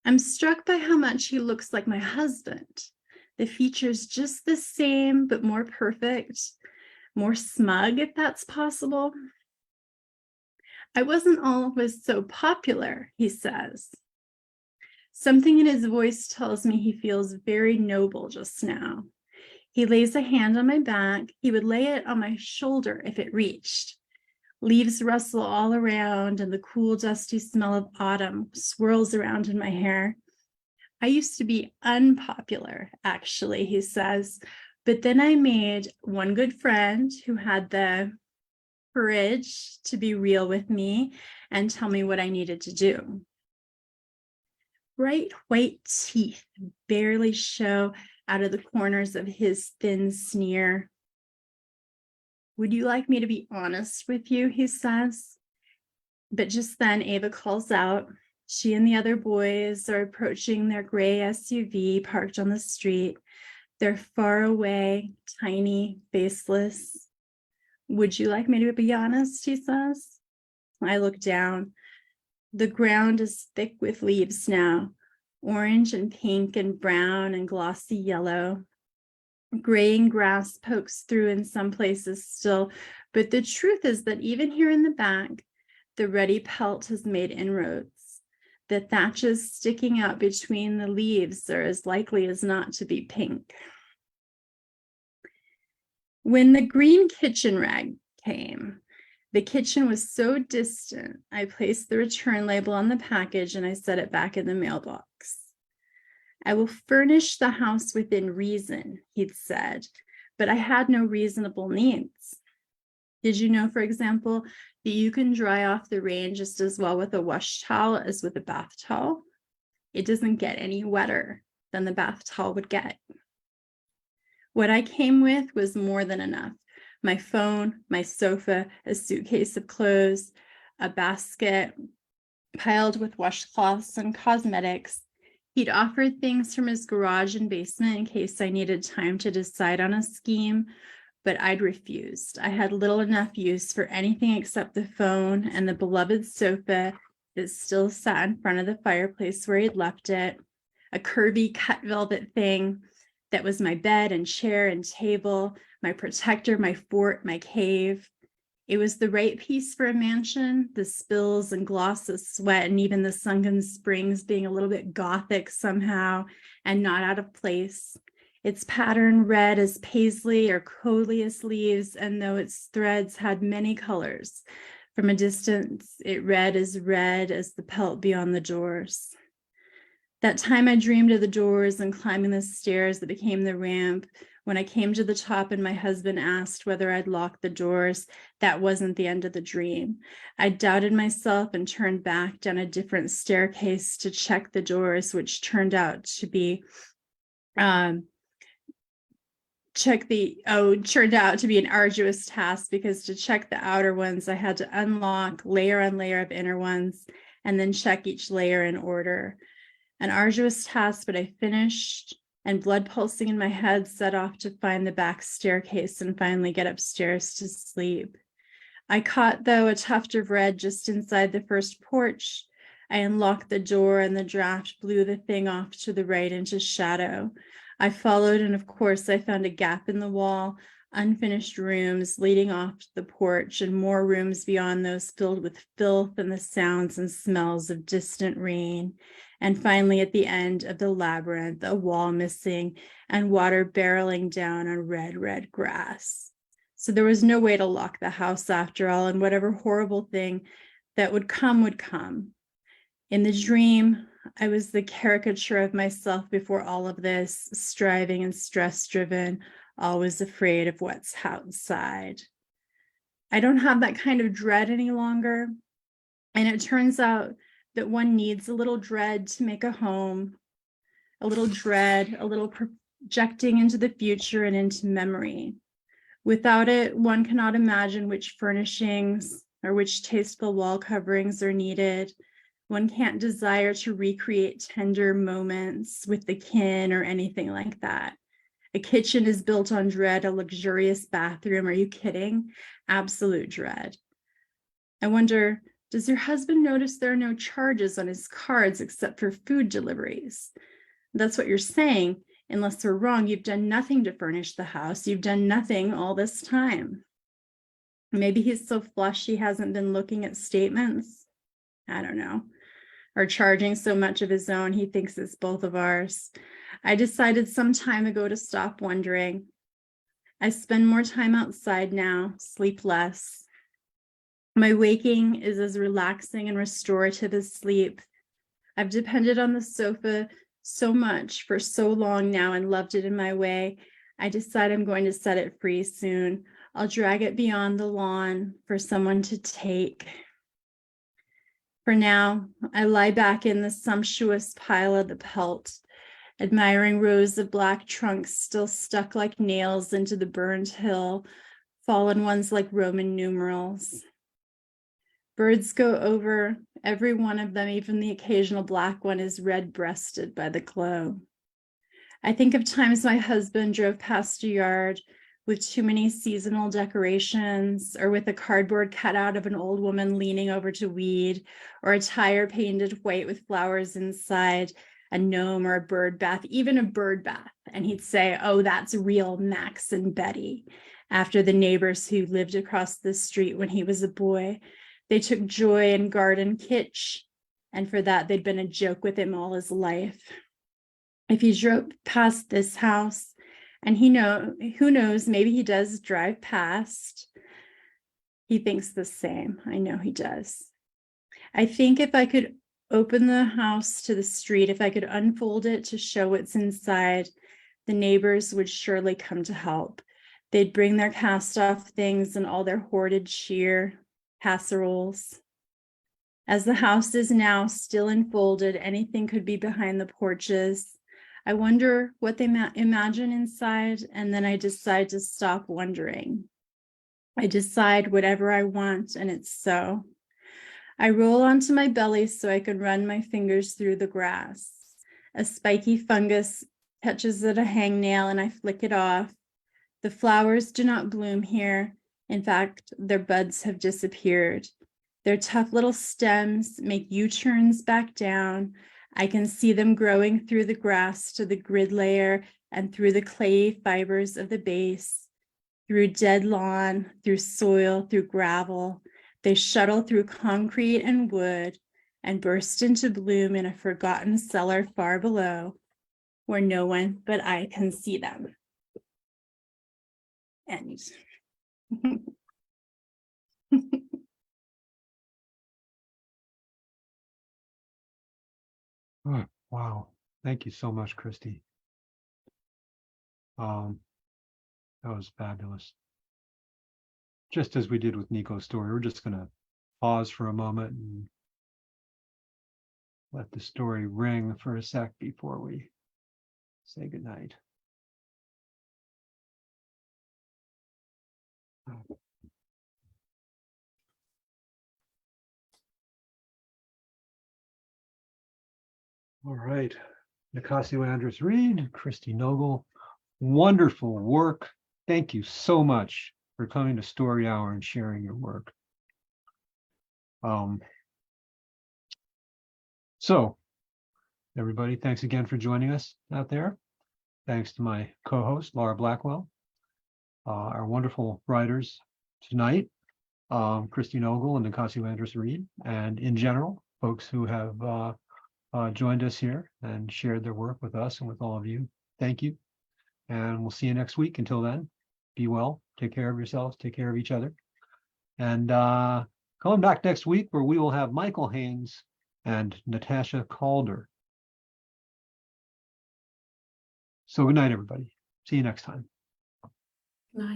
I'm struck by how much he looks like my husband. The features just the same, but more perfect, more smug, if that's possible. "I wasn't always so popular," he says. Something in his voice tells me he feels very noble just now. He lays a hand on my back. He would lay it on my shoulder if it reached. Leaves rustle all around, and the cool, dusty smell of autumn swirls around in my hair. "I used to be unpopular, actually," he says, "but then I made 1 good friend who had the courage to be real with me and tell me what I needed to do." Bright white teeth barely show out of the corners of his thin sneer. "Would you like me to be honest with you?" he says. But just then Ava calls out. She and the other boys are approaching their gray SUV parked on the street. They're far away, tiny, faceless. "Would you like me to be honest?" he says. I look down. The ground is thick with leaves now, orange and pink and brown and glossy yellow. Graying grass pokes through in some places still, but the truth is that even here in the back, the ruddy pelt has made inroads. The thatches sticking out between the leaves are as likely as not to be pink. When the green kitchen rag came, the kitchen was so distant, I placed the return label on the package and I set it back in the mailbox. "I will furnish the house within reason," he'd said, but I had no reasonable needs. Did you know, for example, that you can dry off the rain just as well with a wash towel as with a bath towel? It doesn't get any wetter than the bath towel would get. What I came with was more than enough. My phone, my sofa, a suitcase of clothes, a basket piled with washcloths and cosmetics. He'd offered things from his garage and basement in case I needed time to decide on a scheme, but I'd refused. I had little enough use for anything except the phone and the beloved sofa that still sat in front of the fireplace where he'd left it, a curvy cut velvet thing that was my bed and chair and table, my protector, my fort, my cave. It was the right piece for a mansion, the spills and gloss of sweat and even the sunken springs being a little bit gothic somehow and not out of place. its pattern red as paisley or coleus leaves, and though its threads had many colors, from a distance it read as red as the pelt beyond the doors. That time I dreamed of the doors and climbing the stairs that became the ramp. When I came to the top and my husband asked whether I'd locked the doors, that wasn't the end of the dream. I doubted myself and turned back down a different staircase to check the doors, which turned out to be turned out to be an arduous task, because to check the outer ones, I had to unlock layer on layer of inner ones and then check each layer in order. An arduous task, but I finished, and blood pulsing in my head set off to find the back staircase and finally get upstairs to sleep. I caught, though, a tuft of red just inside the first porch. I unlocked the door and the draft blew the thing off to the right into shadow. I followed, and of course I found a gap in the wall, unfinished rooms leading off to the porch, and more rooms beyond those filled with filth and the sounds and smells of distant rain. And finally, at the end of the labyrinth, a wall missing and water barreling down on red grass. So there was no way to lock the house after all, and whatever horrible thing that would come would come. In the dream, I was the caricature of myself before all of this, striving and stress-driven, always afraid of what's outside. I don't have that kind of dread any longer, and it turns out that one needs a little dread to make a home, a little dread, a little projecting into the future and into memory. Without it, one cannot imagine which furnishings or which tasteful wall coverings are needed. One can't desire to recreate tender moments with the kin or anything like that. A kitchen is built on dread, a luxurious bathroom. Are you kidding? Absolute dread. I wonder, does your husband notice there are no charges on his cards except for food deliveries? That's what you're saying. Unless we're wrong, you've done nothing to furnish the house. You've done nothing all this time. Maybe he's so flush he hasn't been looking at statements. I don't know. Or charging so much of his own he thinks it's both of ours. I decided some time ago to stop wondering. I spend more time outside now, sleep less. My waking is as relaxing and restorative as sleep. I've depended on the sofa so much for so long now and loved it in my way. I decide I'm going to set it free soon. I'll drag it beyond the lawn for someone to take. For now, I lie back in the sumptuous pile of the Pelt, admiring rows of black trunks still stuck like nails into the burned hill, fallen ones like Roman numerals. Birds go over, every one of them, even the occasional black one, is red-breasted by the glow. I think of times my husband drove past a yard with too many seasonal decorations, or with a cardboard cutout of an old woman leaning over to weed, or a tire painted white with flowers inside, a gnome or a bird bath, even a bird bath. And he'd say, oh, that's real Max and Betty, after the neighbors who lived across the street when he was a boy. They took joy in garden kitsch, and for that they'd been a joke with him all his life. If he drove past this house, and who knows, maybe he does drive past, he thinks the same. I know he does. I think if I could open the house to the street, if I could unfold it to show what's inside, the neighbors would surely come to help. They'd bring their cast-off things and all their hoarded cheer, casseroles. As the house is now still enfolded, anything could be behind the porches. I wonder what they imagine inside, and then I decide to stop wondering. I decide whatever I want, and it's so. I roll onto my belly so I can run my fingers through the grass. A spiky fungus catches at a hangnail, and I flick it off. The flowers do not bloom here. In fact, their buds have disappeared. Their tough little stems make U-turns back down. I can see them growing through the grass to the grid layer and through the clayey fibers of the base, through dead lawn, through soil, through gravel. They shuttle through concrete and wood and burst into bloom in a forgotten cellar far below. where no one but I can see them. And Oh, wow. Thank you so much, Christy. That was fabulous. Just as we did with Nico's story, we're just going to pause for a moment and let the story ring for a sec before we say goodnight. All right. Nicasio Andrés Reed, Christi Nogle, wonderful work. Thank you so much for coming to Story Hour and sharing your work. So, everybody, thanks again for joining us out there. Thanks to my co-host, Laura Blackwell, our wonderful writers tonight, Christi Nogle and Nicasio Andrés Reed, and in general, folks who have joined us here and shared their work with us and with all of you. Thank you. And we'll see you next week. Until then, be well, take care of yourselves, take care of each other. And coming back next week, where we will have Michael Haynes and Natasha Calder. So good night, everybody. See you next time. Night.